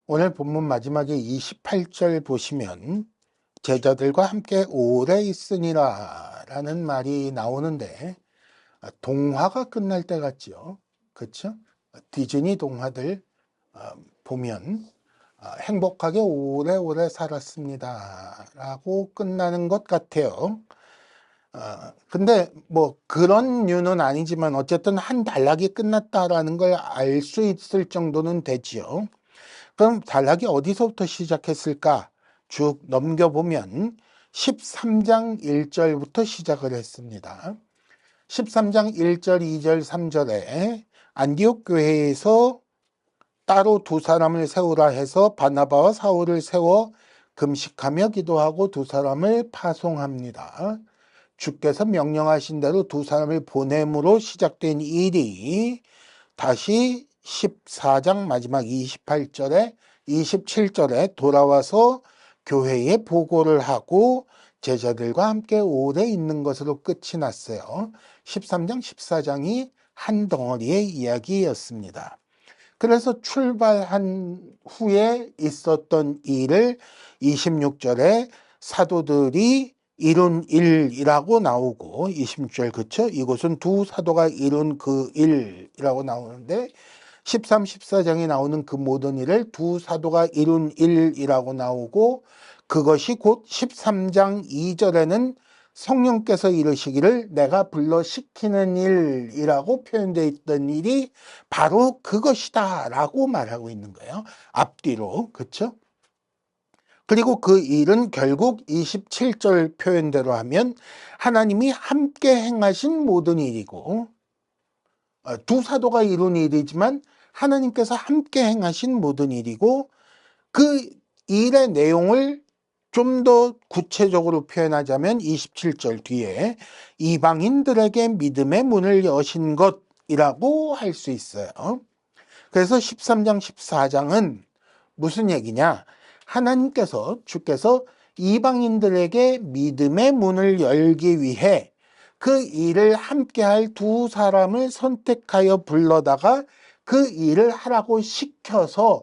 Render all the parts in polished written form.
오늘 본문 마지막에 28절 보시면 제자들과 함께 오래 있으니라 라는 말이 나오는데 동화가 끝날 때 같죠. 그렇죠? 디즈니 동화들 보면 행복하게 오래오래 살았습니다 라고 끝나는 것 같아요. 근데 뭐 그런 류는 아니지만 어쨌든 한 단락이 끝났다라는 걸 알 수 있을 정도는 되지요. 그럼 단락이 어디서부터 시작했을까? 쭉 넘겨보면 13장 1절부터 시작을 했습니다. 13장 1절, 2절, 3절에 안디옥 교회에서 따로 두 사람을 세우라 해서 바나바와 사울을 세워 금식하며 기도하고 두 사람을 파송합니다. 주께서 명령하신 대로 두 사람을 보냄으로 시작된 일이 다시 14장 마지막 28절에 27절에 돌아와서 교회에 보고를 하고 제자들과 함께 오래 있는 것으로 끝이 났어요. 13장 14장이 한 덩어리의 이야기였습니다. 그래서 출발한 후에 있었던 일을 26절에 사도들이 이룬 일이라고 나오고 26절 그쵸? 이곳은 두 사도가 이룬 그 일이라고 나오는데 13, 14장에 나오는 그 모든 일을 두 사도가 이룬 일이라고 나오고 그것이 곧 13장 2절에는 성령께서 이르시기를 내가 불러시키는 일이라고 표현되어 있던 일이 바로 그것이다 라고 말하고 있는 거예요. 앞뒤로. 그렇죠? 그리고 그 일은 결국 27절 표현대로 하면 하나님이 함께 행하신 모든 일이고 두 사도가 이룬 일이지만 하나님께서 함께 행하신 모든 일이고 그 일의 내용을 좀 더 구체적으로 표현하자면 27절 뒤에 이방인들에게 믿음의 문을 여신 것이라고 할 수 있어요. 그래서 13장 14장은 무슨 얘기냐? 하나님께서 주께서 이방인들에게 믿음의 문을 열기 위해 그 일을 함께할 두 사람을 선택하여 불러다가 그 일을 하라고 시켜서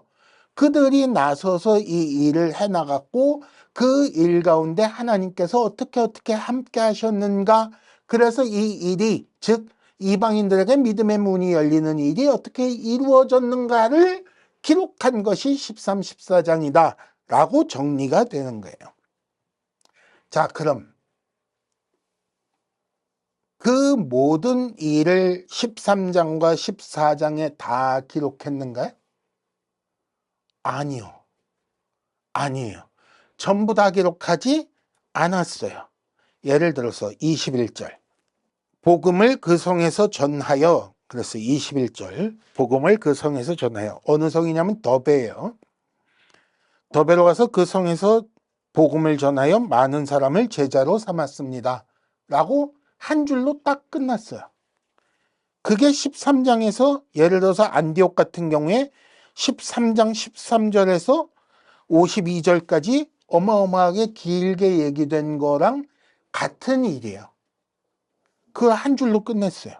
그들이 나서서 이 일을 해나갔고 그 일 가운데 하나님께서 어떻게 함께 하셨는가. 그래서 이 일이 즉 이방인들에게 믿음의 문이 열리는 일이 어떻게 이루어졌는가를 기록한 것이 13, 14장이다 라고 정리가 되는 거예요. 자, 그럼 그 모든 일을 13장과 14장에 다 기록했는가요? 아니요. 아니에요. 전부 다 기록하지 않았어요. 예를 들어서 21절 복음을 그 성에서 전하여 그래서 21절 복음을 그 성에서 전하여 어느 성이냐면 더베예요. 더베로 가서 그 성에서 복음을 전하여 많은 사람을 제자로 삼았습니다. 라고 한 줄로 딱 끝났어요. 그게 13장에서 예를 들어서 안디옥 같은 경우에 13장 13절에서 52절까지 어마어마하게 길게 얘기된 거랑 같은 일이에요. 그 한 줄로 끝냈어요.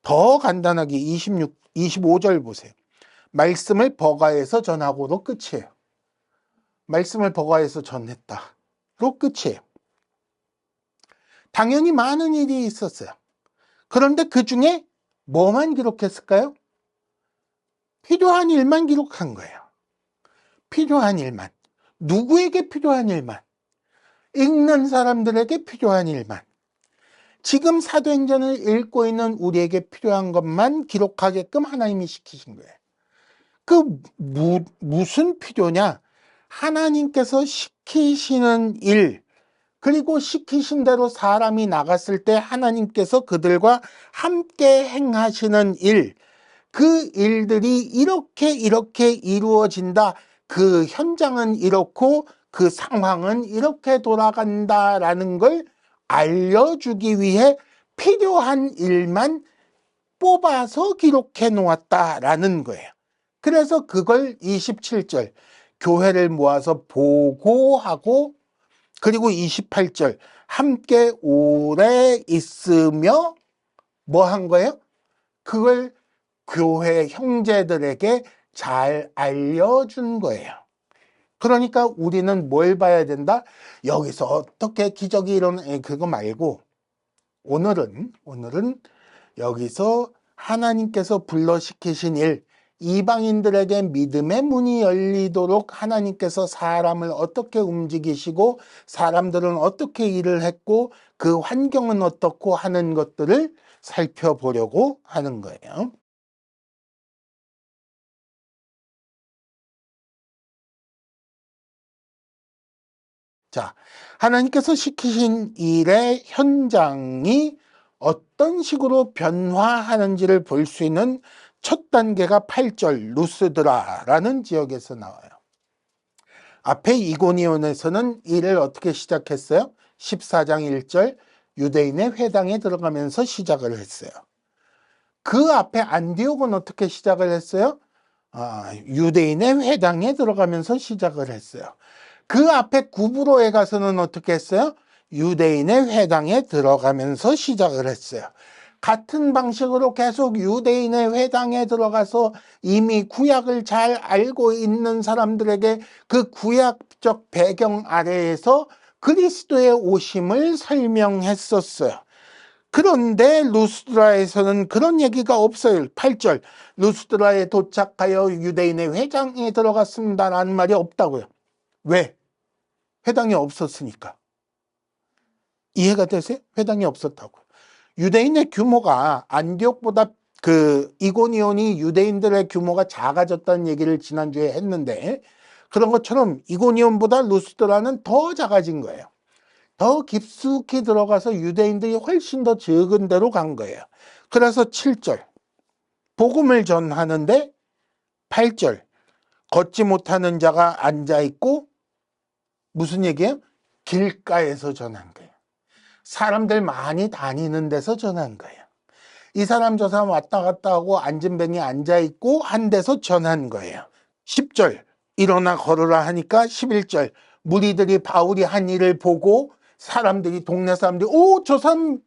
더 간단하게 25절 보세요. 말씀을 버가에서 전하고로 끝이에요. 말씀을 버가에서 전했다로 끝이에요. 당연히 많은 일이 있었어요. 그런데 그 중에 뭐만 기록했을까요? 필요한 일만 기록한 거예요. 필요한 일만. 누구에게 필요한 일만. 읽는 사람들에게 필요한 일만. 지금 사도행전을 읽고 있는 우리에게 필요한 것만 기록하게끔 하나님이 시키신 거예요. 그 무슨 필요냐? 하나님께서 시키시는 일, 그리고 시키신 대로 사람이 나갔을 때 하나님께서 그들과 함께 행하시는 일, 그 일들이 이렇게 이루어진다. 그 현장은 이렇고 그 상황은 이렇게 돌아간다라는 걸 알려주기 위해 필요한 일만 뽑아서 기록해 놓았다라는 거예요. 그래서 그걸 27절 교회를 모아서 보고하고 그리고 28절 함께 오래 있으며 뭐 한 거예요? 그걸 교회 형제들에게 잘 알려준 거예요. 그러니까 우리는 뭘 봐야 된다? 여기서 어떻게 기적이 일어나, 그거 말고 오늘은 여기서 하나님께서 불러시키신 일, 이방인들에게 믿음의 문이 열리도록 하나님께서 사람을 어떻게 움직이시고 사람들은 어떻게 일을 했고 그 환경은 어떻고 하는 것들을 살펴보려고 하는 거예요. 자, 하나님께서 시키신 일의 현장이 어떤 식으로 변화하는지를 볼 수 있는 첫 단계가 8절 루스드라라는 지역에서 나와요. 앞에 이고니온에서는 일을 어떻게 시작했어요? 14장 1절 유대인의 회당에 들어가면서 시작을 했어요. 그 앞에 안디옥은 어떻게 시작을 했어요? 유대인의 회당에 들어가면서 시작을 했어요. 그 앞에 구브로에 가서는 어떻게 했어요? 유대인의 회당에 들어가면서 시작을 했어요. 같은 방식으로 계속 유대인의 회당에 들어가서 이미 구약을 잘 알고 있는 사람들에게 그 구약적 배경 아래에서 그리스도의 오심을 설명했었어요. 그런데 루스드라에서는 그런 얘기가 없어요. 8절 루스드라에 도착하여 유대인의 회당에 들어갔습니다라는 말이 없다고요. 왜? 회당이 없었으니까. 이해가 되세요? 회당이 없었다고. 유대인의 규모가 안디옥보다 이고니온이 유대인들의 규모가 작아졌다는 얘기를 지난주에 했는데 그런 것처럼 이고니온보다 루스드라는 더 작아진 거예요. 더 깊숙이 들어가서 유대인들이 훨씬 더 적은 데로 간 거예요. 그래서 7절 복음을 전하는데 8절 걷지 못하는 자가 앉아있고 무슨 얘기예요? 길가에서 전한 거예요. 사람들 많이 다니는 데서 전한 거예요. 이 사람 저 사람 왔다 갔다 하고 앉은 뱅이 앉아있고 한 데서 전한 거예요. 10절 일어나 걸으라 하니까 11절 무리들이 바울이 한 일을 보고 사람들이 동네 사람들이 저 사람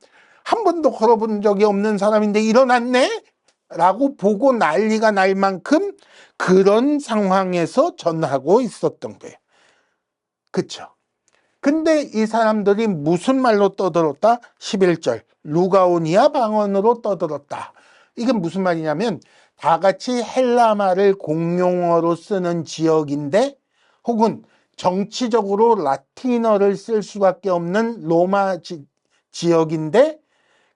한 번도 걸어본 적이 없는 사람인데 일어났네? 라고 보고 난리가 날 만큼 그런 상황에서 전하고 있었던 거예요. 그쵸? 근데 이 사람들이 무슨 말로 떠들었다? 11절 루가오니아 방언으로 떠들었다. 이게 무슨 말이냐면 다 같이 헬라 말을 공용어로 쓰는 지역인데 혹은 정치적으로 라틴어를 쓸 수밖에 없는 로마 지역인데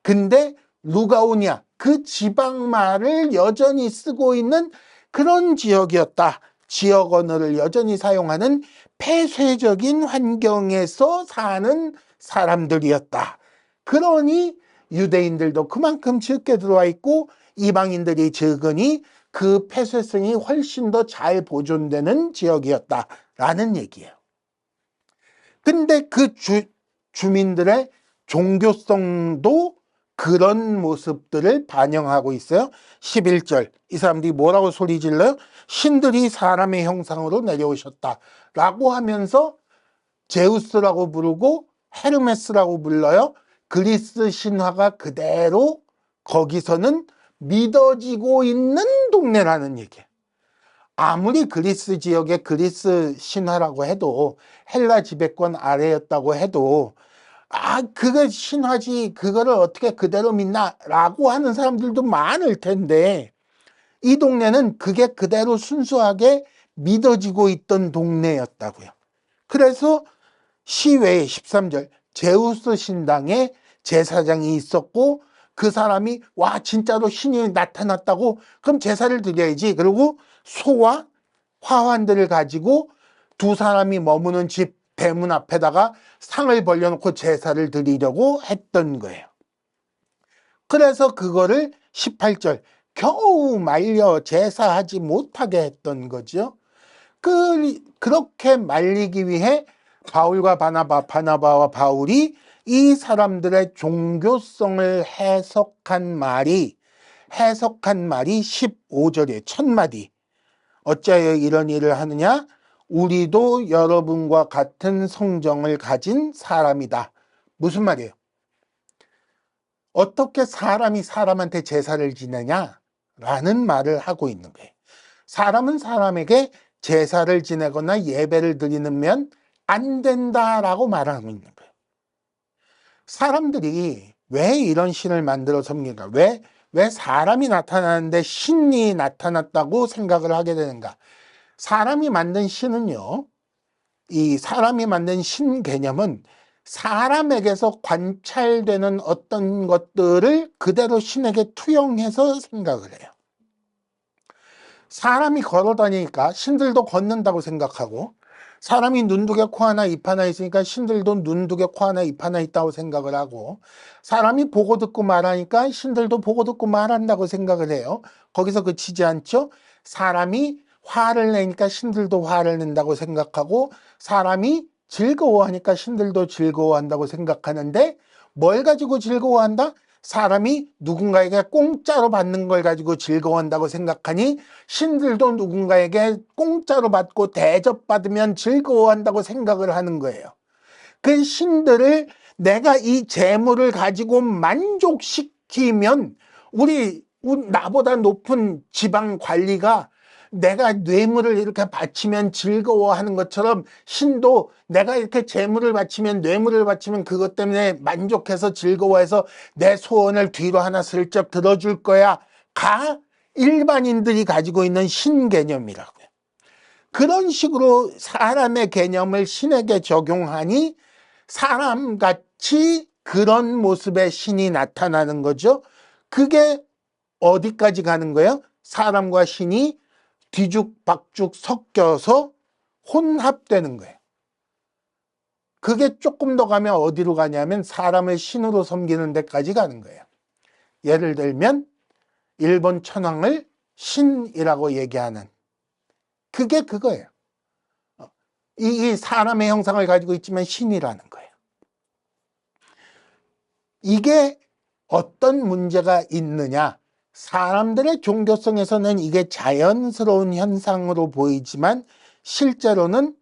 근데 루가오니아 그 지방 말을 여전히 쓰고 있는 그런 지역이었다. 지역 언어를 여전히 사용하는 폐쇄적인 환경에서 사는 사람들이었다. 그러니 유대인들도 그만큼 적게 들어와 있고 이방인들이 적으니 그 폐쇄성이 훨씬 더 잘 보존되는 지역이었다라는 얘기예요. 근데 그 주민들의 종교성도 그런 모습들을 반영하고 있어요. 11절 이 사람들이 뭐라고 소리 질러요? 신들이 사람의 형상으로 내려오셨다 라고 하면서 제우스라고 부르고 헤르메스라고 불러요. 그리스 신화가 그대로 거기서는 믿어지고 있는 동네라는 얘기예요. 아무리 그리스 지역의 그리스 신화라고 해도 헬라 지배권 아래였다고 해도 그거 신화지 그거를 어떻게 그대로 믿나 라고 하는 사람들도 많을 텐데 이 동네는 그게 그대로 순수하게 믿어지고 있던 동네였다고요. 그래서 시외에 13절 제우스 신당에 제사장이 있었고 그 사람이 와 진짜로 신이 나타났다고 그럼 제사를 드려야지. 그리고 소와 화환들을 가지고 두 사람이 머무는 집 대문 앞에다가 상을 벌려놓고 제사를 드리려고 했던 거예요. 그래서 그거를 18절 겨우 말려 제사하지 못하게 했던 거죠. 그렇게 말리기 위해 바울과 바나바와 바울이 이 사람들의 종교성을 해석한 말이 15절에 첫 마디 어찌하여 이런 일을 하느냐 우리도 여러분과 같은 성정을 가진 사람이다. 무슨 말이에요? 어떻게 사람이 사람한테 제사를 지내냐? 라는 말을 하고 있는 거예요. 사람은 사람에게 제사를 지내거나 예배를 드리면 안 된다라고 말하고 있는 거예요. 사람들이 왜 이런 신을 만들어 섬길까? 왜 사람이 나타나는데 신이 나타났다고 생각을 하게 되는가? 사람이 만든 신은요, 이 사람이 만든 신 개념은 사람에게서 관찰되는 어떤 것들을 그대로 신에게 투영해서 생각을 해요. 사람이 걸어 다니니까 신들도 걷는다고 생각하고, 사람이 눈 두 개 코 하나 입 하나 있으니까 신들도 눈 두 개 코 하나 입 하나 있다고 생각을 하고, 사람이 보고 듣고 말하니까 신들도 보고 듣고 말한다고 생각을 해요. 거기서 그치지 않죠? 사람이 화를 내니까 신들도 화를 낸다고 생각하고, 사람이 즐거워하니까 신들도 즐거워한다고 생각하는데, 뭘 가지고 즐거워한다? 사람이 누군가에게 공짜로 받는 걸 가지고 즐거워한다고 생각하니 신들도 누군가에게 공짜로 받고 대접받으면 즐거워한다고 생각을 하는 거예요. 그 신들을 내가 이 재물을 가지고 만족시키면 나보다 높은 지방 관리가 내가 뇌물을 이렇게 바치면 즐거워하는 것처럼 신도 내가 이렇게 재물을 바치면 뇌물을 바치면 그것 때문에 만족해서 즐거워해서 내 소원을 뒤로 하나 슬쩍 들어줄 거야 가 일반인들이 가지고 있는 신 개념이라고요. 그런 식으로 사람의 개념을 신에게 적용하니 사람같이 그런 모습의 신이 나타나는 거죠. 그게 어디까지 가는 거예요? 사람과 신이 뒤죽박죽 섞여서 혼합되는 거예요. 그게 조금 더 가면 어디로 가냐면 사람을 신으로 섬기는 데까지 가는 거예요. 예를 들면 일본 천황을 신이라고 얘기하는 그게 그거예요. 이 사람의 형상을 가지고 있지만 신이라는 거예요. 이게 어떤 문제가 있느냐? 사람들의 종교성에서는 이게 자연스러운 현상으로 보이지만 실제로는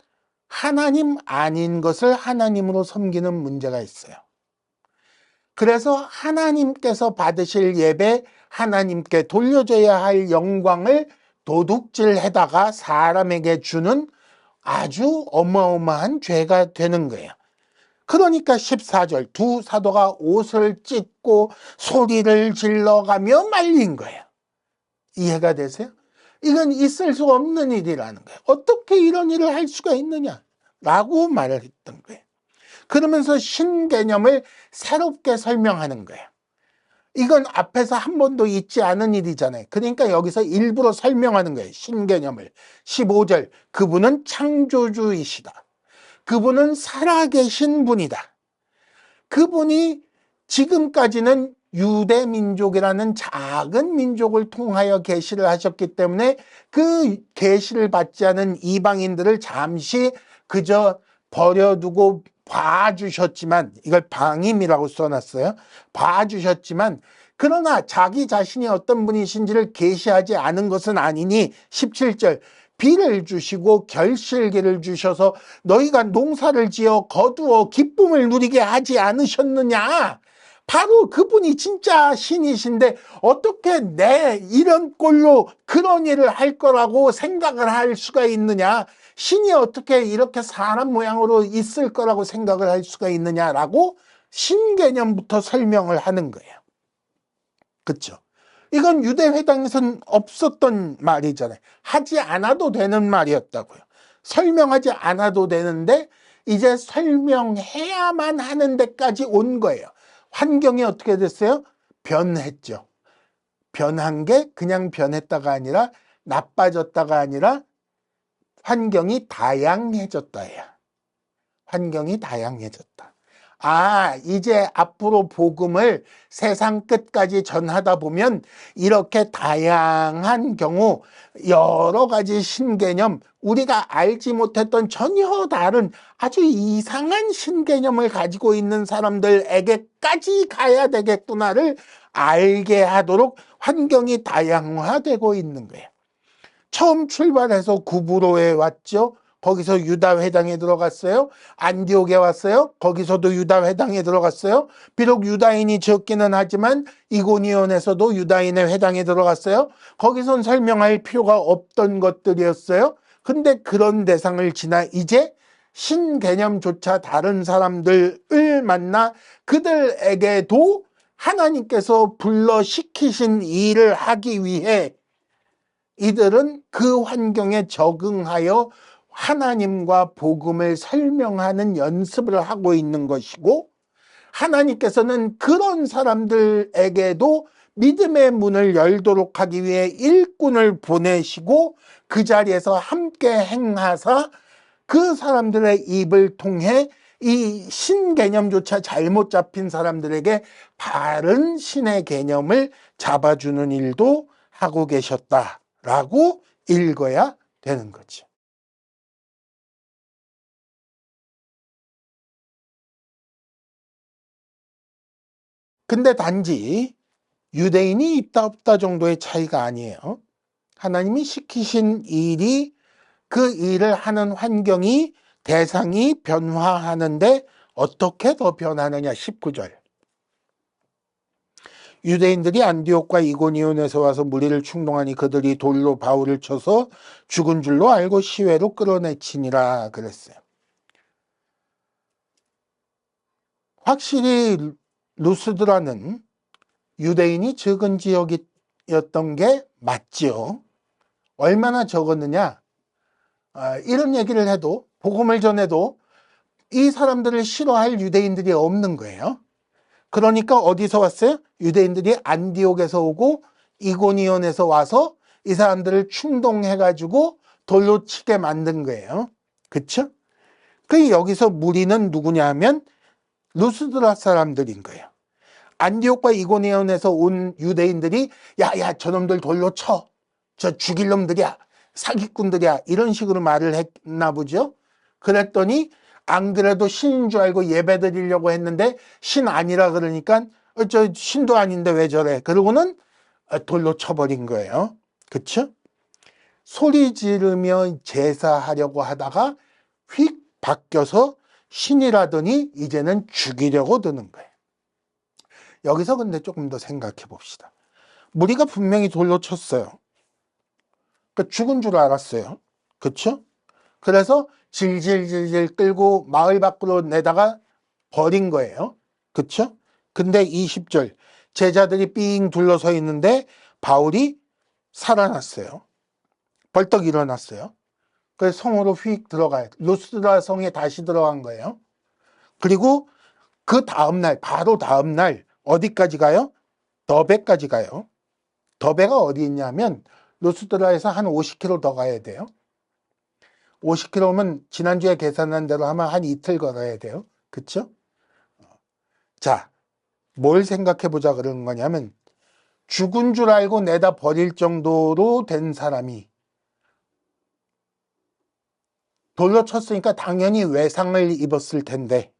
하나님 아닌 것을 하나님으로 섬기는 문제가 있어요. 그래서 하나님께서 받으실 예배, 하나님께 돌려줘야 할 영광을 도둑질해다가 사람에게 주는 아주 어마어마한 죄가 되는 거예요. 그러니까 14절 두 사도가 옷을 찢고 소리를 질러가며 말린 거예요. 이해가 되세요? 이건 있을 수 없는 일이라는 거예요. 어떻게 이런 일을 할 수가 있느냐라고 말을 했던 거예요. 그러면서 신개념을 새롭게 설명하는 거예요. 이건 앞에서 한 번도 있지 않은 일이잖아요. 그러니까 여기서 일부러 설명하는 거예요. 신개념을. 15절 그분은 창조주이시다. 그분은 살아계신 분이다. 그분이 지금까지는 유대 민족이라는 작은 민족을 통하여 계시를 하셨기 때문에 그 계시를 받지 않은 이방인들을 잠시 그저 버려두고 봐주셨지만, 이걸 방임이라고 써놨어요. 봐주셨지만 그러나 자기 자신이 어떤 분이신지를 계시하지 않은 것은 아니니 17절 비를 주시고 결실기를 주셔서 너희가 농사를 지어 거두어 기쁨을 누리게 하지 않으셨느냐. 바로 그분이 진짜 신이신데 어떻게 내 이런 꼴로 그런 일을 할 거라고 생각을 할 수가 있느냐. 신이 어떻게 이렇게 사람 모양으로 있을 거라고 생각을 할 수가 있느냐라고 신개념부터 설명을 하는 거예요. 그렇죠? 이건 유대회당에서는 없었던 말이잖아요. 하지 않아도 되는 말이었다고요. 설명하지 않아도 되는데 이제 설명해야만 하는 데까지 온 거예요. 환경이 어떻게 됐어요? 변했죠. 변한 게 그냥 변했다가 아니라 나빠졌다가 아니라 환경이 다양해졌다야. 환경이 다양해졌다. 이제 앞으로 복음을 세상 끝까지 전하다 보면 이렇게 다양한 경우 여러 가지 신개념, 우리가 알지 못했던 전혀 다른 아주 이상한 신개념을 가지고 있는 사람들에게까지 가야 되겠구나를 알게 하도록 환경이 다양화되고 있는 거예요. 처음 출발해서 구부로에 왔죠. 거기서 유다 회당에 들어갔어요. 안디옥에 왔어요. 거기서도 유다 회당에 들어갔어요. 비록 유다인이 적기는 하지만 이고니온에서도 유다인의 회당에 들어갔어요. 거기선 설명할 필요가 없던 것들이었어요. 근데 그런 대상을 지나 이제 신개념조차 다른 사람들을 만나 그들에게도 하나님께서 불러 시키신 일을 하기 위해 이들은 그 환경에 적응하여 하나님과 복음을 설명하는 연습을 하고 있는 것이고, 하나님께서는 그런 사람들에게도 믿음의 문을 열도록 하기 위해 일꾼을 보내시고 그 자리에서 함께 행하사 그 사람들의 입을 통해 이 신개념조차 잘못 잡힌 사람들에게 바른 신의 개념을 잡아주는 일도 하고 계셨다라고 읽어야 되는 거죠. 근데 단지 유대인이 있다 없다 정도의 차이가 아니에요. 하나님이 시키신 일이, 그 일을 하는 환경이, 대상이 변화하는데 어떻게 더 변하느냐. 19절. 유대인들이 안디옥과 이고니온에서 와서 무리를 충동하니 그들이 돌로 바울을 쳐서 죽은 줄로 알고 시외로 끌어내치니라 그랬어요. 확실히 루스드라는 유대인이 적은 지역이었던 게 맞죠. 얼마나 적었느냐. 이런 얘기를 해도, 복음을 전해도 이 사람들을 싫어할 유대인들이 없는 거예요. 그러니까 어디서 왔어요? 유대인들이 안디옥에서 오고 이고니온에서 와서 이 사람들을 충동해가지고 돌로 치게 만든 거예요. 그쵸? 그 여기서 무리는 누구냐 하면 루스드라 사람들인 거예요. 안디옥과 이고니온에서 온 유대인들이 야야 저놈들 돌로 쳐. 저 죽일 놈들이야. 사기꾼들이야. 이런 식으로 말을 했나 보죠. 그랬더니 안 그래도 신인 줄 알고 예배 드리려고 했는데 신 아니라 그러니까 저 신도 아닌데 왜 저래. 그러고는 돌로 쳐버린 거예요. 그쵸? 소리 지르며 제사하려고 하다가 휙 바뀌어서 신이라더니 이제는 죽이려고 드는 거예요. 여기서 근데 조금 더 생각해 봅시다. 무리가 분명히 돌로 쳤어요. 그러니까 죽은 줄 알았어요. 그쵸? 그래서 질질질질 끌고 마을 밖으로 내다가 버린 거예요. 그쵸? 근데 20절 제자들이 삥 둘러서 있는데 바울이 살아났어요. 벌떡 일어났어요. 그래서 성으로 휙 들어가요. 루스드라 성에 다시 들어간 거예요. 그리고 그 다음날, 바로 다음날 어디까지 가요? 더베까지 가요. 더베가 어디 있냐면 루스드라에서 한 50km 더 가야 돼요. 50km면 지난주에 계산한 대로 하면 한 이틀 걸어야 돼요. 그쵸? 자, 뭘 생각해 보자 그러는 거냐면 죽은 줄 알고 내다 버릴 정도로 된 사람이 돌로 쳤으니까 당연히 외상을 입었을 텐데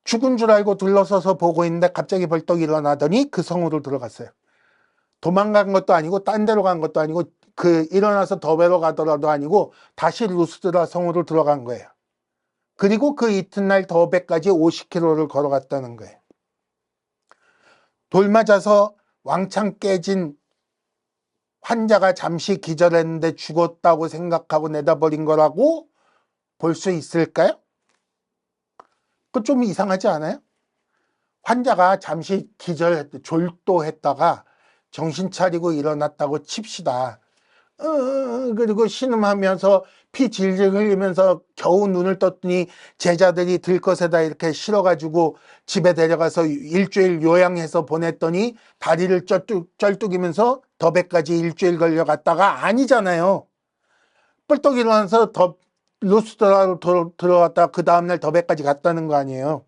죽은 줄 알고 둘러서서 보고 있는데 갑자기 벌떡 일어나더니 그 성으로 들어갔어요. 도망간 것도 아니고 딴 데로 간 것도 아니고 그 일어나서 더베로 가더라도 아니고 다시 루스드라 성으로 들어간 거예요. 그리고 그 이튿날 더베까지 50km를 걸어갔다는 거예요. 돌 맞아서 왕창 깨진 환자가 잠시 기절했는데 죽었다고 생각하고 내다버린 거라고 볼 수 있을까요? 그거 좀 이상하지 않아요? 환자가 잠시 졸도했다가 정신 차리고 일어났다고 칩시다. 그리고 신음하면서 피 질질 흘리면서 겨우 눈을 떴더니 제자들이 들것에다 이렇게 실어가지고 집에 데려가서 일주일 요양해서 보냈더니 다리를 쩔뚝이면서 더베까지 일주일 걸려갔다가 아니잖아요. 뻘떡 일어나서 루스드라로 들어갔다가 그 다음날 더베까지 갔다는 거 아니에요.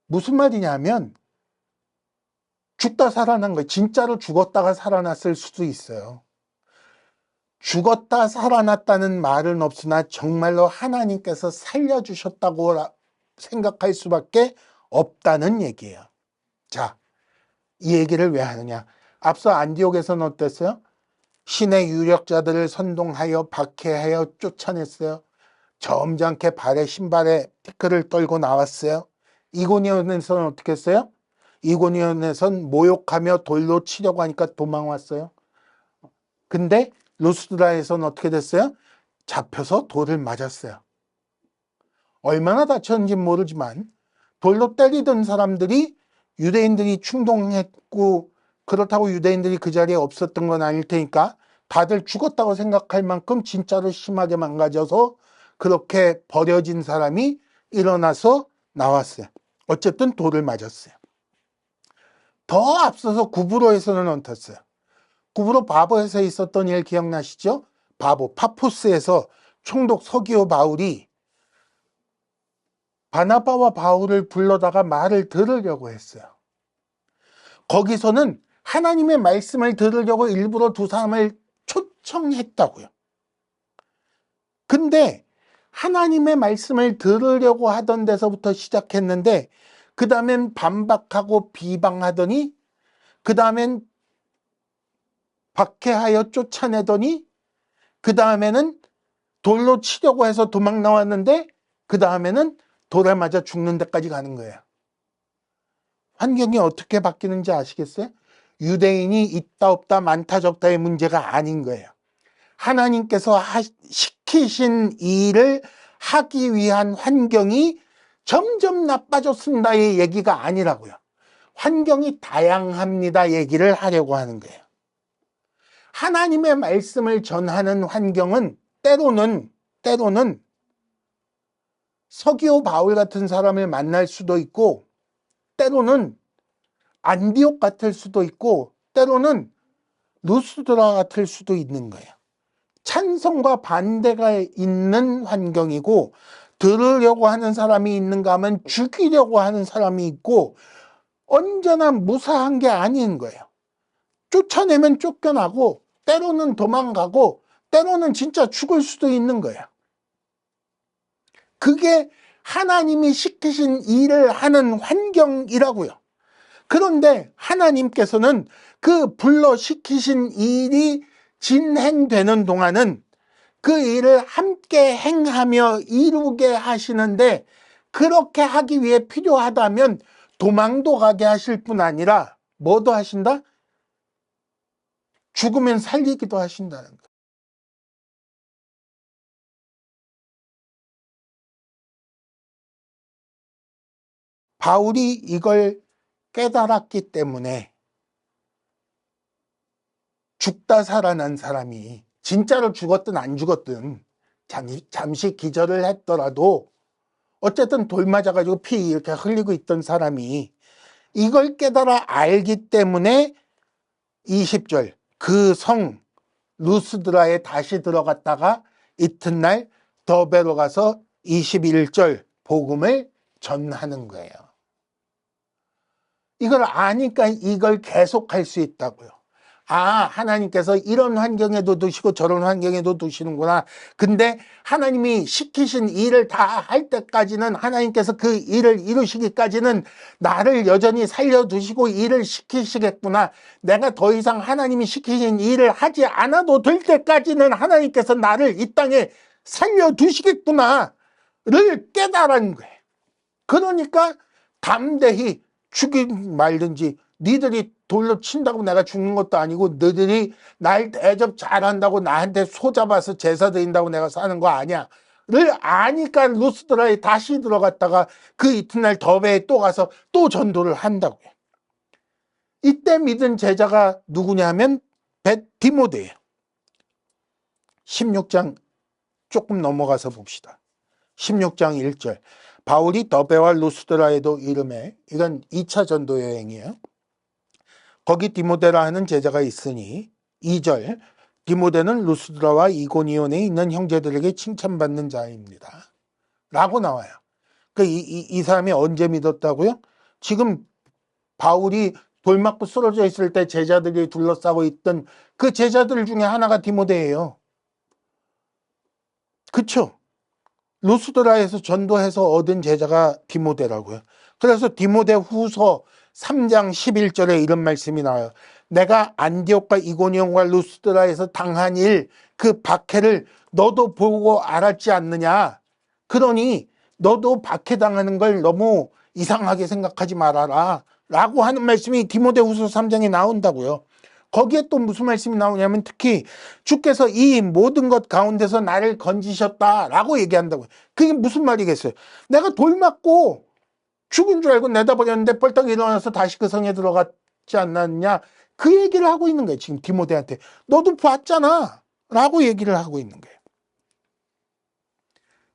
무슨 말이냐면 죽다 살아난 거예요. 진짜로 죽었다가 살아났을 수도 있어요. 죽었다 살아났다는 말은 없으나 정말로 하나님께서 살려주셨다고 생각할 수밖에 없다는 얘기예요. 자, 이 얘기를 왜 하느냐. 앞서 안디옥에서는 어땠어요? 신의 유력자들을 선동하여 박해하여 쫓아냈어요. 점잖게 발에 신발에 티끌을 떨고 나왔어요. 이고니온에서는 어떻게 했어요? 이고니온에선 모욕하며 돌로 치려고 하니까 도망왔어요. 근데 루스드라에서는 어떻게 됐어요? 잡혀서 돌을 맞았어요. 얼마나 다쳤는지 모르지만 돌로 때리던 사람들이 유대인들이 충동했고, 그렇다고 유대인들이 그 자리에 없었던 건 아닐 테니까 다들 죽었다고 생각할 만큼 진짜로 심하게 망가져서 그렇게 버려진 사람이 일어나서 나왔어요. 어쨌든 돌을 맞았어요. 더 앞서서 구브로에서는 어땠어요? 구브로 바보에서 있었던 일 기억나시죠? 바보 파포스에서 총독 서기오 바울이 바나바와 바울을 불러다가 말을 들으려고 했어요. 거기서는 하나님의 말씀을 들으려고 일부러 두 사람을 초청했다고요. 근데 하나님의 말씀을 들으려고 하던 데서부터 시작했는데, 그 다음엔 반박하고 비방하더니, 그 다음엔 박해하여 쫓아내더니, 그 다음에는 돌로 치려고 해서 도망 나왔는데, 그 다음에는 돌에 맞아 죽는 데까지 가는 거예요. 환경이 어떻게 바뀌는지 아시겠어요? 유대인이 있다 없다 많다 적다의 문제가 아닌 거예요. 하나님께서 시키신 일을 하기 위한 환경이 점점 나빠졌습니다의 얘기가 아니라고요. 환경이 다양합니다 얘기를 하려고 하는 거예요. 하나님의 말씀을 전하는 환경은 때로는 서기오 바울 같은 사람을 만날 수도 있고, 때로는 안디옥 같을 수도 있고, 때로는 루스드라 같을 수도 있는 거예요. 찬성과 반대가 있는 환경이고, 들으려고 하는 사람이 있는가 하면 죽이려고 하는 사람이 있고, 언제나 무사한 게 아닌 거예요. 쫓아내면 쫓겨나고, 때로는 도망가고, 때로는 진짜 죽을 수도 있는 거예요. 그게 하나님이 시키신 일을 하는 환경이라고요. 그런데 하나님께서는 그 불러 시키신 일이 진행되는 동안은 그 일을 함께 행하며 이루게 하시는데, 그렇게 하기 위해 필요하다면 도망도 가게 하실 뿐 아니라 뭐도 하신다? 죽으면 살리기도 하신다는 거예요. 바울이 이걸 깨달았기 때문에 죽다 살아난 사람이 진짜로 죽었든 안 죽었든 잠시 기절을 했더라도 어쨌든 돌 맞아가지고 피 이렇게 흘리고 있던 사람이 이걸 깨달아 알기 때문에 20절 그 성 루스드라에 다시 들어갔다가 이튿날 더베로 가서 21절 복음을 전하는 거예요. 이걸 아니까 이걸 계속할 수 있다고요. 아, 하나님께서 이런 환경에도 두시고 저런 환경에도 두시는구나. 근데 하나님이 시키신 일을 다 할 때까지는, 하나님께서 그 일을 이루시기까지는 나를 여전히 살려두시고 일을 시키시겠구나. 내가 더 이상 하나님이 시키신 일을 하지 않아도 될 때까지는 하나님께서 나를 이 땅에 살려두시겠구나를 깨달은 거예요. 그러니까 담대히 죽인 말든지, 니들이 돌로 친다고 내가 죽는 것도 아니고, 너희들이 날 대접 잘한다고 나한테 소 잡아서 제사 드린다고 내가 사는 거 아니야 를 아니까 루스드라에 다시 들어갔다가 그 이튿날 더베에 또 가서 또 전도를 한다고요. 이때 믿은 제자가 누구냐면 디모데예요. 16장 조금 넘어가서 봅시다. 16장 1절 바울이 더베와 루스드라에도 이름에, 이건 2차 전도 여행이에요. 거기 디모데라 하는 제자가 있으니, 2절 디모데는 루스드라와 이고니온에 있는 형제들에게 칭찬받는 자입니다 라고 나와요. 이 사람이 언제 믿었다고요? 지금 바울이 돌 맞고 쓰러져 있을 때 제자들이 둘러싸고 있던 그 제자들 중에 하나가 디모데예요. 그쵸? 루스드라에서 전도해서 얻은 제자가 디모데라고요. 그래서 디모데 후서 3장 11절에 이런 말씀이 나와요. 내가 안디옥과 이고니온과 루스드라에서 당한 일, 그 박해를 너도 보고 알았지 않느냐. 그러니 너도 박해당하는 걸 너무 이상하게 생각하지 말아라 라고 하는 말씀이 디모데후서 3장에 나온다고요. 거기에 또 무슨 말씀이 나오냐면 특히 주께서 이 모든 것 가운데서 나를 건지셨다라고 얘기한다고요. 그게 무슨 말이겠어요? 내가 돌 맞고 죽은 줄 알고 내다버렸는데 벌떡 일어나서 다시 그 성에 들어갔지 않았냐? 그 얘기를 하고 있는 거예요. 지금 디모데한테. 너도 봤잖아 라고 얘기를 하고 있는 거예요.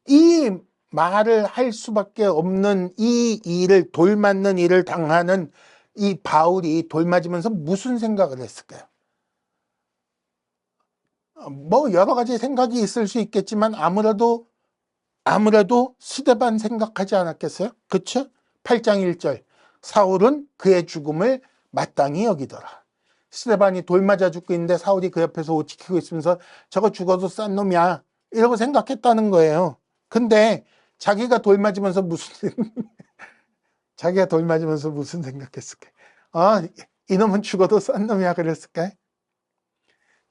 이 말을 할 수밖에 없는 이 일을, 돌 맞는 일을 당하는 이 바울이 돌 맞으면서 무슨 생각을 했을까요? 뭐 여러 가지 생각이 있을 수 있겠지만 아무래도 스데반 생각하지 않았겠어요? 그쵸? 8장 1절 사울은 그의 죽음을 마땅히 여기더라. 스데반이 돌 맞아 죽고 있는데 사울이 그 옆에서 옷 지키고 있으면서 저거 죽어도 싼 놈이야 이러고 생각했다는 거예요. 근데 자기가 돌 맞으면서 무슨 생각했을까? 이놈은 죽어도 싼 놈이야 그랬을까?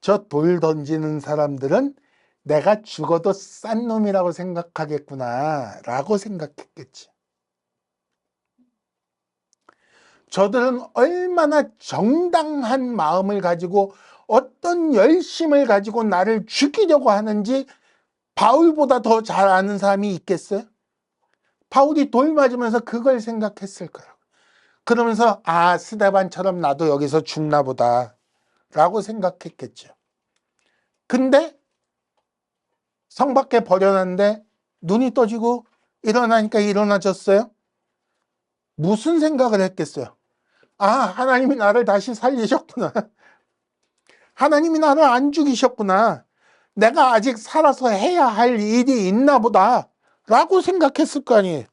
저 돌 던지는 사람들은 내가 죽어도 싼 놈이라고 생각하겠구나 라고 생각했겠지. 저들은 얼마나 정당한 마음을 가지고 어떤 열심을 가지고 나를 죽이려고 하는지 바울보다 더 잘 아는 사람이 있겠어요? 바울이 돌 맞으면서 그걸 생각했을 거라고. 그러면서 스데반처럼 나도 여기서 죽나 보다 라고 생각했겠죠. 근데 성 밖에 버려놨는데 눈이 떠지고 일어나니까 일어나졌어요. 무슨 생각을 했겠어요? 하나님이 나를 다시 살리셨구나. 하나님이 나를 안 죽이셨구나. 내가 아직 살아서 해야 할 일이 있나 보다 라고 생각했을 거 아니에요.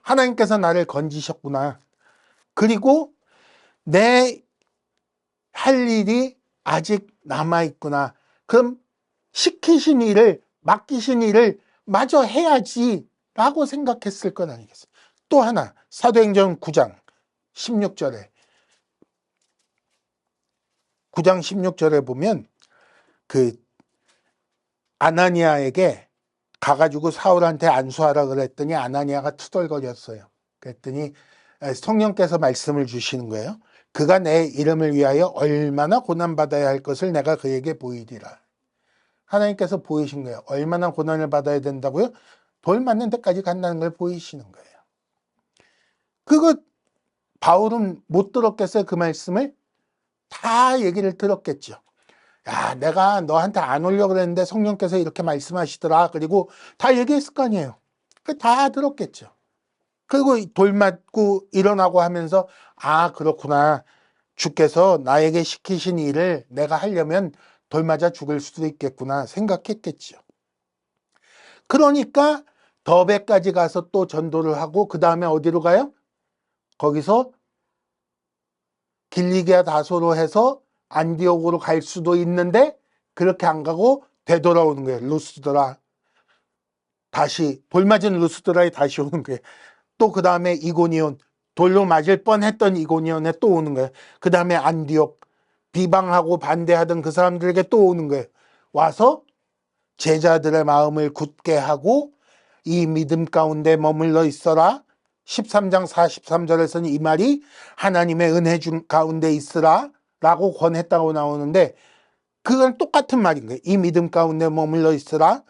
하나님께서 나를 건지셨구나. 그리고 내 할 일이 아직 남아있구나. 그럼 시키신 일을, 맡기신 일을 마저 해야지 라고 생각했을 건 아니겠어요. 또 하나, 사도행전 9장 16절에 9장 16절에 보면 그 아나니아에게 가가지고 사울한테 안수하라 그랬더니 아나니아가 투덜거렸어요. 그랬더니 성령께서 말씀을 주시는 거예요. 그가 내 이름을 위하여 얼마나 고난받아야 할 것을 내가 그에게 보이리라. 하나님께서 보이신 거예요. 얼마나 고난을 받아야 된다고요? 돌 맞는 데까지 간다는 걸 보이시는 거예요. 그거 바울은 못 들었겠어요? 그 말씀을? 다 얘기를 들었겠죠. 내가 너한테 안 오려고 그랬는데 성령께서 이렇게 말씀하시더라. 그리고 다 얘기했을 거 아니에요. 다 들었겠죠. 그리고 돌 맞고 일어나고 하면서 그렇구나. 주께서 나에게 시키신 일을 내가 하려면 돌 맞아 죽을 수도 있겠구나 생각했겠죠. 그러니까 더베까지 가서 또 전도를 하고 그 다음에 어디로 가요? 거기서 길리기아 다소로 해서 안디옥으로 갈 수도 있는데 그렇게 안 가고 되돌아오는 거예요. 루스드라. 다시 돌 맞은 루스드라에 다시 오는 거예요. 또 그 다음에 이고니온, 돌로 맞을 뻔했던 이고니온에 또 오는 거예요. 그 다음에 안디옥, 비방하고 반대하던 그 사람들에게 또 오는 거예요. 와서 제자들의 마음을 굳게 하고 이 믿음 가운데 머물러 있어라. 13장 43절에서는 이 말이 하나님의 은혜 중 가운데 있으라 라고 권했다고 나오는데 그건 똑같은 말인 거예요. 이 믿음 가운데 머물러 있으라.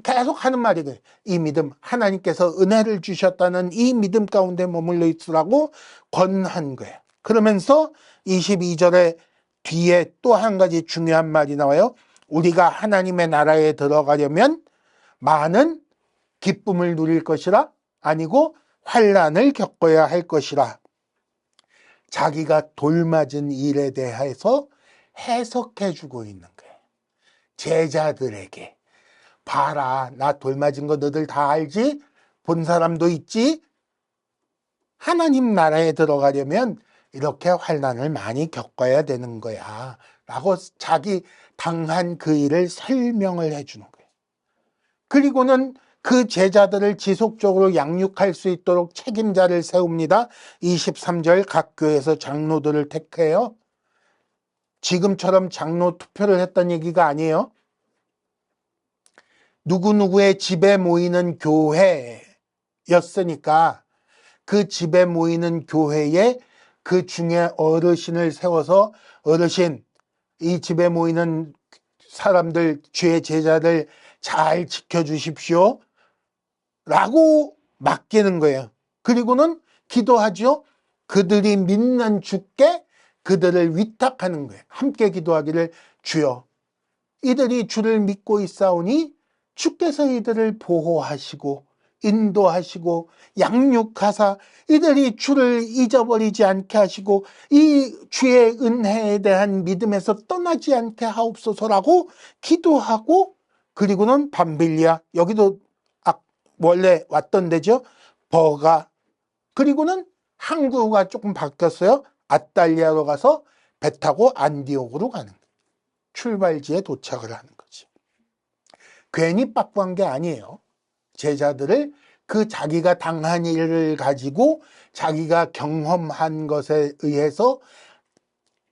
계속 하는 말이거든요. 이 믿음, 하나님께서 은혜를 주셨다는 이 믿음 가운데 머물러 있으라고 권한 거예요. 그러면서 22절에 뒤에 또 한 가지 중요한 말이 나와요. 우리가 하나님의 나라에 들어가려면 많은 기쁨을 누릴 것이라 아니고 환난을 겪어야 할 것이라. 자기가 돌맞은 일에 대해서 해석해주고 있는 거예요. 제자들에게. 봐라, 나 돌맞은 거 너들 다 알지? 본 사람도 있지? 하나님 나라에 들어가려면 이렇게 환난을 많이 겪어야 되는 거야 라고 자기 당한 그 일을 설명을 해주는 거예요. 그리고는 그 제자들을 지속적으로 양육할 수 있도록 책임자를 세웁니다. 23절 각 교회에서 장로들을 택해요. 지금처럼 장로 투표를 했던 얘기가 아니에요. 누구누구의 집에 모이는 교회였으니까 그 집에 모이는 교회에 그 중에 어르신을 세워서 어르신, 이 집에 모이는 사람들, 주의 제자들 잘 지켜주십시오 라고 맡기는 거예요. 그리고는 기도하죠. 그들이 믿는 주께 그들을 위탁하는 거예요. 함께 기도하기를 주여, 이들이 주를 믿고 있사오니 주께서 이들을 보호하시고 인도하시고 양육하사 이들이 주를 잊어버리지 않게 하시고 이 주의 은혜에 대한 믿음에서 떠나지 않게 하옵소서라고 기도하고, 그리고는 밤빌리아, 여기도 원래 왔던 데죠. 버가, 그리고는 항구가 조금 바뀌었어요. 아탈리아로 가서 배 타고 안디옥으로 가는 거예요. 출발지에 도착을 하는 거지. 괜히 빠꾸한 게 아니에요. 제자들을 그 자기가 당한 일을 가지고 자기가 경험한 것에 의해서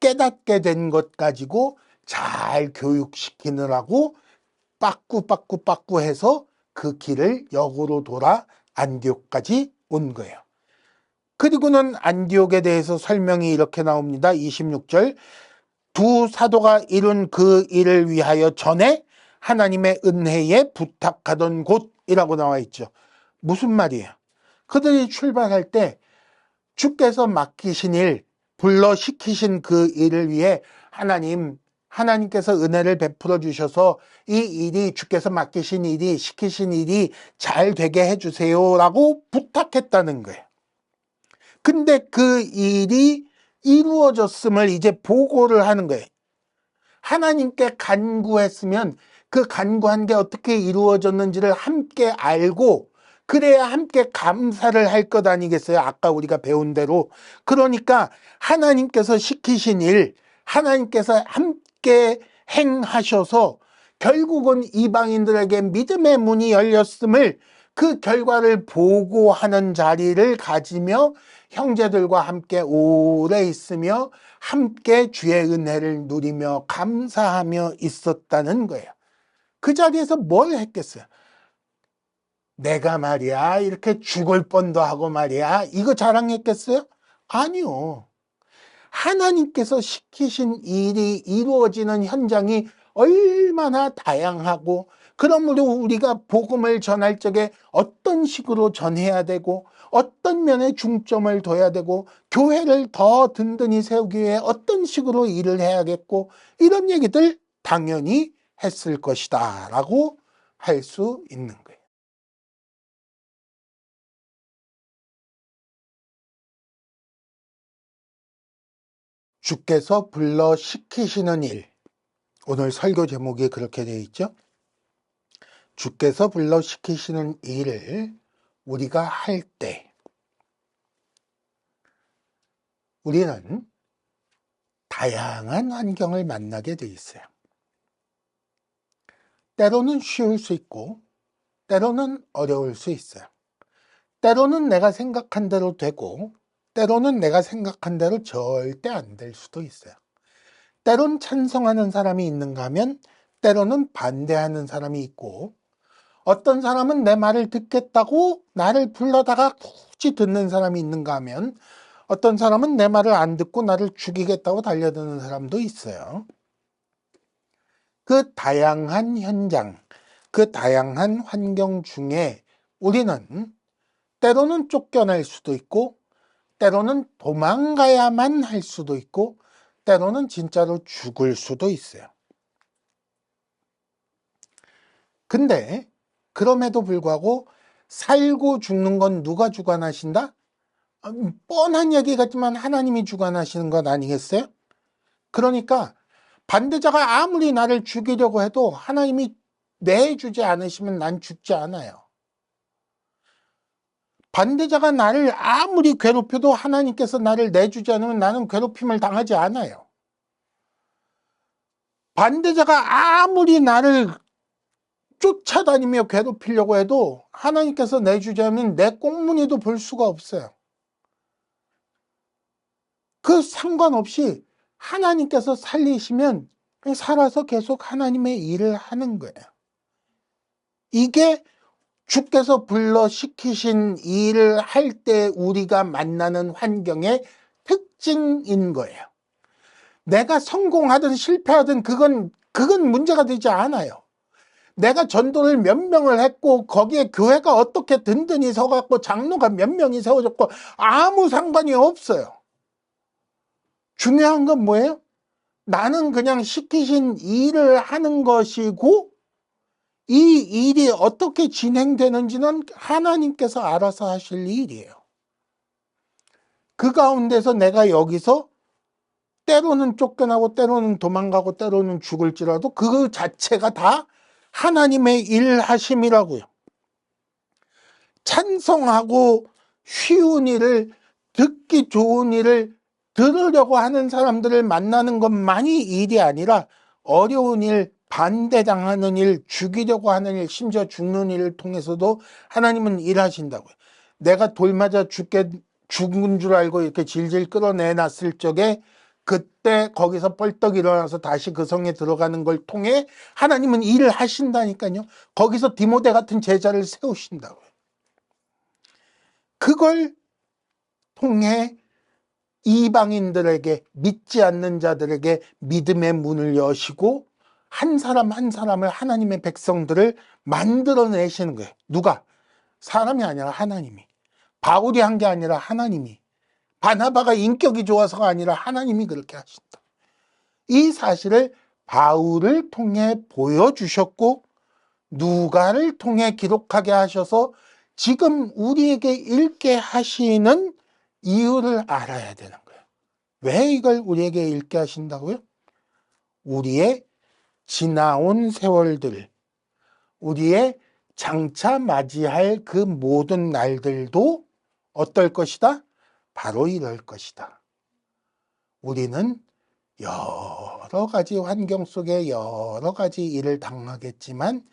깨닫게 된 것 가지고 잘 교육시키느라고 빠꾸 해서 그 길을 역으로 돌아 안디옥까지 온 거예요. 그리고는 안디옥에 대해서 설명이 이렇게 나옵니다. 26절. 두 사도가 이룬 그 일을 위하여 전에 하나님의 은혜에 부탁하던 곳이라고 나와 있죠. 무슨 말이에요? 그들이 출발할 때 주께서 맡기신 일, 불러시키신 그 일을 위해 하나님께서 은혜를 베풀어 주셔서 이 일이, 주께서 맡기신 일이, 시키신 일이 잘 되게 해주세요 라고 부탁했다는 거예요. 근데 그 일이 이루어졌음을 이제 보고를 하는 거예요. 하나님께 간구했으면 그 간구한 게 어떻게 이루어졌는지를 함께 알고 그래야 함께 감사를 할 것 아니겠어요? 아까 우리가 배운 대로. 그러니까 하나님께서 시키신 일, 하나님께서 함께 행하셔서 결국은 이방인들에게 믿음의 문이 열렸음을, 그 결과를 보고하는 자리를 가지며 형제들과 함께 오래 있으며 함께 주의 은혜를 누리며 감사하며 있었다는 거예요. 그 자리에서 뭘 했겠어요? 내가 말이야 이렇게 죽을 뻔도 하고 말이야 이거 자랑했겠어요? 아니요. 하나님께서 시키신 일이 이루어지는 현장이 얼마나 다양하고, 그러므로 우리가 복음을 전할 적에 어떤 식으로 전해야 되고 어떤 면에 중점을 둬야 되고 교회를 더 든든히 세우기 위해 어떤 식으로 일을 해야겠고, 이런 얘기들 당연히 했을 것이다 라고 할 수 있는 거예요. 주께서 불러 시키시는 일, 오늘 설교 제목이 그렇게 되어 있죠. 주께서 불러 시키시는 일을 우리가 할 때 우리는 다양한 환경을 만나게 돼 있어요. 때로는 쉬울 수 있고 때로는 어려울 수 있어요. 때로는 내가 생각한 대로 되고 때로는 내가 생각한 대로 절대 안 될 수도 있어요. 때론 찬성하는 사람이 있는가 하면 때로는 반대하는 사람이 있고, 어떤 사람은 내 말을 듣겠다고 나를 불러다가 굳이 듣는 사람이 있는가 하면 어떤 사람은 내 말을 안 듣고 나를 죽이겠다고 달려드는 사람도 있어요. 그 다양한 현장, 그 다양한 환경 중에 우리는 때로는 쫓겨날 수도 있고 때로는 도망가야만 할 수도 있고 때로는 진짜로 죽을 수도 있어요. 근데 그럼에도 불구하고 살고 죽는 건 누가 주관하신다? 뻔한 얘기 같지만 하나님이 주관하시는 것 아니겠어요? 그러니까 반대자가 아무리 나를 죽이려고 해도 하나님이 내주지 않으시면 난 죽지 않아요. 반대자가 나를 아무리 괴롭혀도 하나님께서 나를 내주지 않으면 나는 괴롭힘을 당하지 않아요. 반대자가 아무리 나를 쫓아다니며 괴롭히려고 해도 하나님께서 내주지 않으면 내 꽁무니도 볼 수가 없어요. 그 상관없이 하나님께서 살리시면 살아서 계속 하나님의 일을 하는 거예요. 이게 주께서 불러 시키신 일을 할 때 우리가 만나는 환경의 특징인 거예요. 내가 성공하든 실패하든 그건 문제가 되지 않아요. 내가 전도를 몇 명을 했고 거기에 교회가 어떻게 든든히 서갖고 장로가 몇 명이 세워졌고 아무 상관이 없어요. 중요한 건 뭐예요? 나는 그냥 시키신 일을 하는 것이고 이 일이 어떻게 진행되는지는 하나님께서 알아서 하실 일이에요. 그 가운데서 내가 여기서 때로는 쫓겨나고 때로는 도망가고 때로는 죽을지라도 그 자체가 다 하나님의 일하심이라고요. 찬성하고 쉬운 일을, 듣기 좋은 일을 들으려고 하는 사람들을 만나는 것만이 일이 아니라 어려운 일, 반대당하는 일, 죽이려고 하는 일, 심지어 죽는 일을 통해서도 하나님은 일하신다고요. 내가 돌 맞아 죽은 줄 알고 이렇게 질질 끌어내놨을 적에 그때 거기서 뻘떡 일어나서 다시 그 성에 들어가는 걸 통해 하나님은 일을 하신다니까요. 거기서 디모데 같은 제자를 세우신다고요. 그걸 통해 이방인들에게, 믿지 않는 자들에게 믿음의 문을 여시고 한 사람 한 사람을, 하나님의 백성들을 만들어내시는 거예요. 누가? 사람이 아니라 하나님이. 바울이 한 게 아니라 하나님이. 바나바가 인격이 좋아서가 아니라 하나님이 그렇게 하신다. 이 사실을 바울을 통해 보여주셨고 누가를 통해 기록하게 하셔서 지금 우리에게 읽게 하시는 이유를 알아야 되는 거예요. 왜 이걸 우리에게 읽게 하신다고요? 우리의 지나온 세월들, 우리의 장차 맞이할 그 모든 날들도 어떨 것이다? 바로 이럴 것이다. 우리는 여러 가지 환경 속에 여러 가지 일을 당하겠지만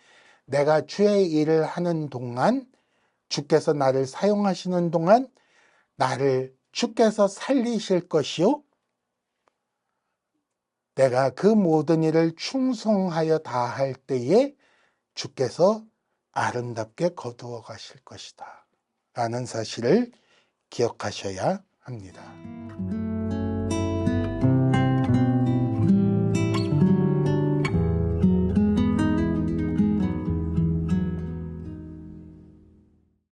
내가 주의 일을 하는 동안, 주께서 나를 사용하시는 동안 나를 주께서 살리실 것이요 내가 그 모든 일을 충성하여 다할 때에 주께서 아름답게 거두어 가실 것이다 라는 사실을 기억하셔야 합니다.